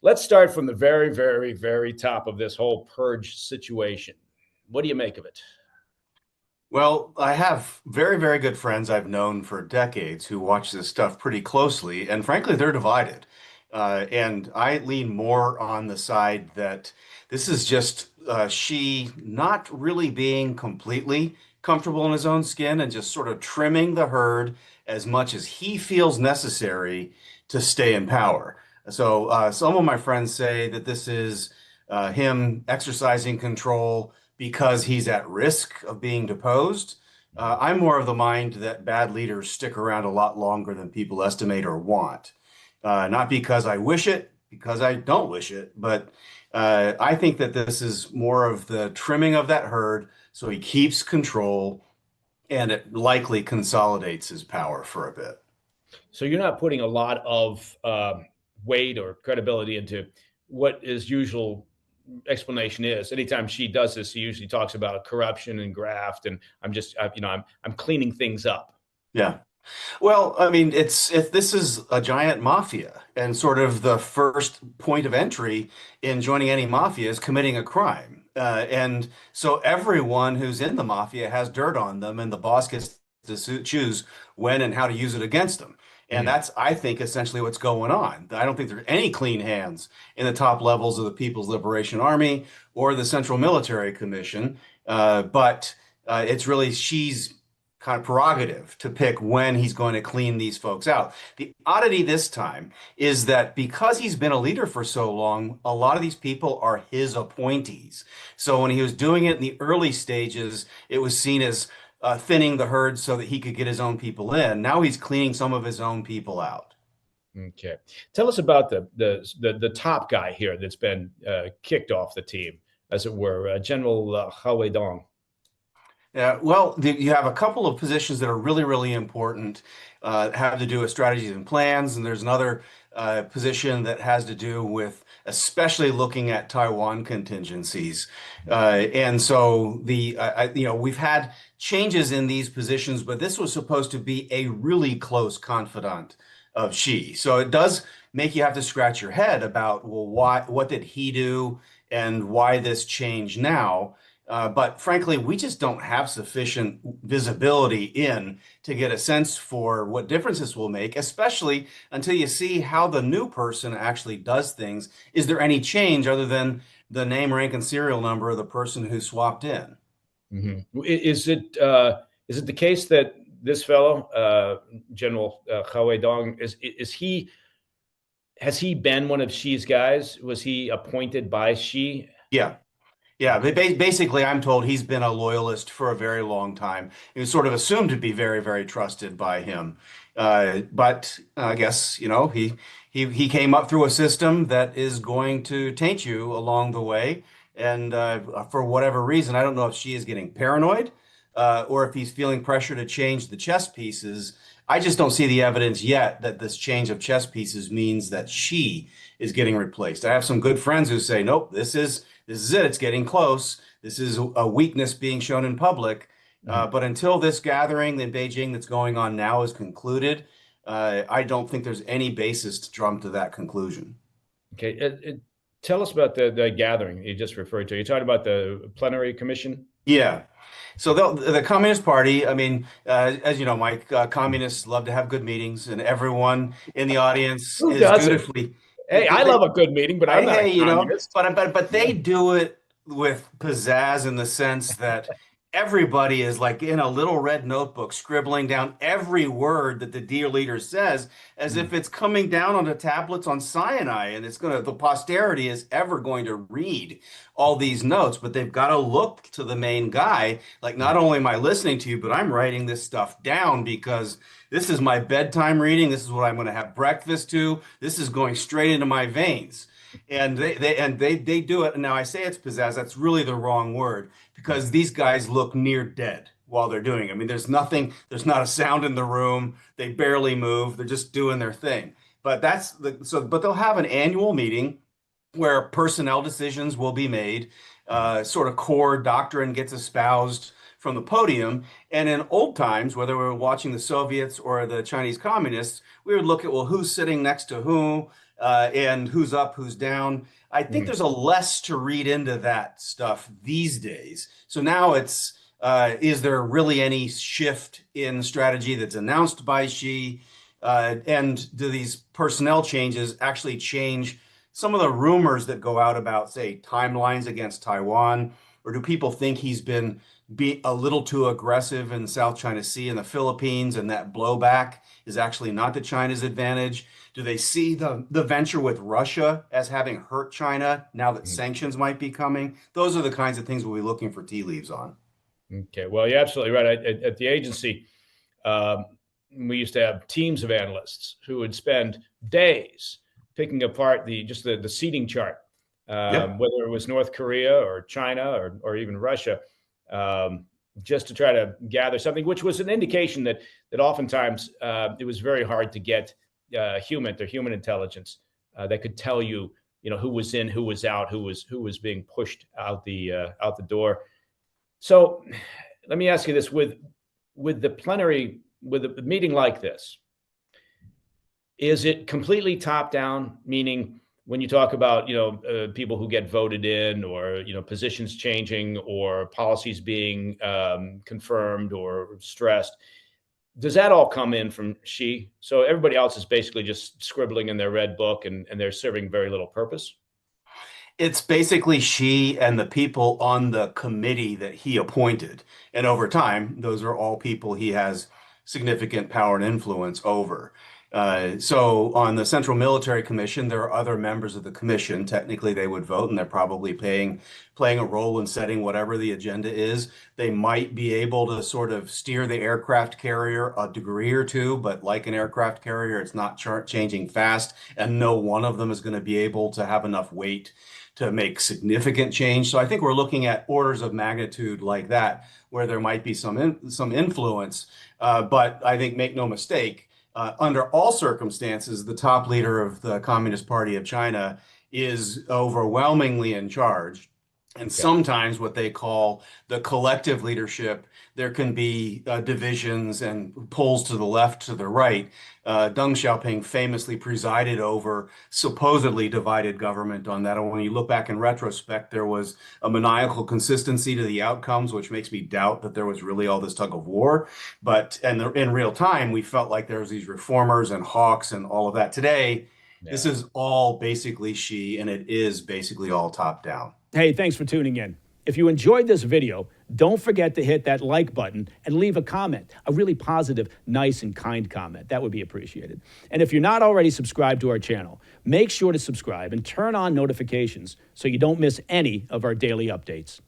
Let's start from the very, very, very top of this whole purge situation. What do you make of it? Well, I have very, very good friends I've known for decades who watch this stuff pretty closely, and frankly, they're divided. And I lean more on the side that this is just Xi not really being completely comfortable in his own skin and just sort of trimming the herd as much as he feels necessary to stay in power. So some of my friends say that this is him exercising control because he's at risk of being deposed. I'm more of the mind that bad leaders stick around a lot longer than people estimate or want. Not because I wish it, because I don't wish it, but I think that this is more of the trimming of that herd so he keeps control and it likely consolidates his power for a bit. So you're not putting a lot of weight or credibility into what his usual explanation is. Anytime she does this, he usually talks about corruption and graft, and I'm cleaning things up. Yeah. Well, I mean, if this is a giant mafia, and sort of the first point of entry in joining any mafia is committing a crime. And so everyone who's in the mafia has dirt on them, and the boss gets to choose when and how to use it against them. And Mm. that's, I think, essentially what's going on. I don't think there are any clean hands in the top levels of the People's Liberation Army or the Central Military Commission. But it's really she's kind of prerogative to pick when he's going to clean these folks out. The oddity this time is that because he's been a leader for so long, a lot of these people are his appointees. So when he was doing it in the early stages, it was seen as thinning the herd so that he could get his own people in. Now he's cleaning some of his own people out. Okay, tell us about the top guy here that's been kicked off the team, as it were, General Hao Dong. Yeah, well, you have a couple of positions that are really, really important, have to do with strategies and plans, and there's another position that has to do with especially looking at Taiwan contingencies. And so we've had changes in these positions, but this was supposed to be a really close confidant of Xi. So it does make you have to scratch your head about, well, what did he do, and why this change now? But frankly, we just don't have sufficient visibility in to get a sense for what difference this will make, especially until you see how the new person actually does things. Is there any change other than the name, rank, and serial number of the person who swapped in? Is it the case that this fellow, General Hao Dong, is he has he been one of Xi's guys? Was he appointed by Xi? Yeah. Yeah, but basically, I'm told he's been a loyalist for a very long time. He was sort of assumed to be very, very trusted by him. But I guess, he came up through a system that is going to taint you along the way. And for whatever reason, I don't know if she is getting paranoid or if he's feeling pressure to change the chess pieces. I just don't see the evidence yet that this change of chess pieces means that she is getting replaced. I have some good friends who say, nope, this is it. It's getting close. This is a weakness being shown in public. Mhm. But until this gathering in Beijing that's going on now is concluded, I don't think there's any basis to drum to that conclusion. Okay, tell us about the gathering you just referred to. You're talking about the plenary commission. Yeah. So the Communist Party, I mean, as you know, Mike, communists love to have good meetings, and everyone in the audience Who is doesn't? dutifully. Hey, I love a good meeting, but I'm not a Hey, communist. but they do it with pizzazz in the sense that everybody is like in a little red notebook scribbling down every word that the dear leader says as if Mm. it's coming down onto tablets on Sinai and the posterity is ever going to read all these notes, but they've got to look to the main guy like, not only am I listening to you, but I'm writing this stuff down because this is my bedtime reading. This is what I'm going to have breakfast to. This is going straight into my veins. And they do it. And now I say it's pizzazz. That's really the wrong word because these guys look near dead while they're doing it. I mean, there's nothing, there's not a sound in the room. They barely move. They're just doing their thing. But they'll have an annual meeting where personnel decisions will be made, sort of core doctrine gets espoused from the podium. And in old times, whether we were watching the Soviets or the Chinese communists, we would look at, well, who's sitting next to whom, and who's up, who's down. I think Mm, there's a less to read into that stuff these days. So now it's is there really any shift in strategy that's announced by Xi? And do these personnel changes actually change some of the rumors that go out about, say, timelines against Taiwan? Or do people think he's been be a little too aggressive in the South China Sea and the Philippines, and that blowback is actually not to China's advantage? Do they see the venture with Russia as having hurt China now that mm. sanctions might be coming? Those are the kinds of things we'll be looking for tea leaves on. Okay. Well, you're absolutely right. At the agency, um, we used to have teams of analysts who would spend days picking apart the seating chart, Yep. whether it was North Korea or China or even Russia, um, just to try to gather something, which was an indication that oftentimes it was very hard to get human intelligence that could tell you, who was in, who was out, who was being pushed out the door. So let me ask you this: with the plenary, with a meeting like this, is it completely top down? Meaning, when you talk about people who get voted in, or positions changing, or policies being confirmed or stressed, does that all come in from Xi? So everybody else is basically just scribbling in their red book, and they're serving very little purpose. It's basically Xi and the people on the committee that he appointed. And over time, those are all people he has significant power and influence over. So on the Central Military Commission, there are other members of the commission. Technically, they would vote, and they're probably playing a role in setting whatever the agenda is. They might be able to sort of steer the aircraft carrier a degree or two, but like an aircraft carrier, it's not changing fast, and no one of them is going to be able to have enough weight to make significant change. So I think we're looking at orders of magnitude like that, where there might be some influence. But I think, make no mistake, under all circumstances, the top leader of the Communist Party of China is overwhelmingly in charge. And Okay. sometimes what they call the collective leadership, there can be divisions and pulls to the left, to the right. Deng Xiaoping famously presided over supposedly divided government on that. And when you look back in retrospect, there was a maniacal consistency to the outcomes, which makes me doubt that there was really all this tug of war. But in real time, we felt like there was these reformers and hawks and all of that. Today, this Yeah. is all basically Xi, and it is basically all top down. Hey, thanks for tuning in. If you enjoyed this video, don't forget to hit that like button and leave a comment, a really positive, nice, and kind comment. That would be appreciated. And if you're not already subscribed to our channel, make sure to subscribe and turn on notifications so you don't miss any of our daily updates.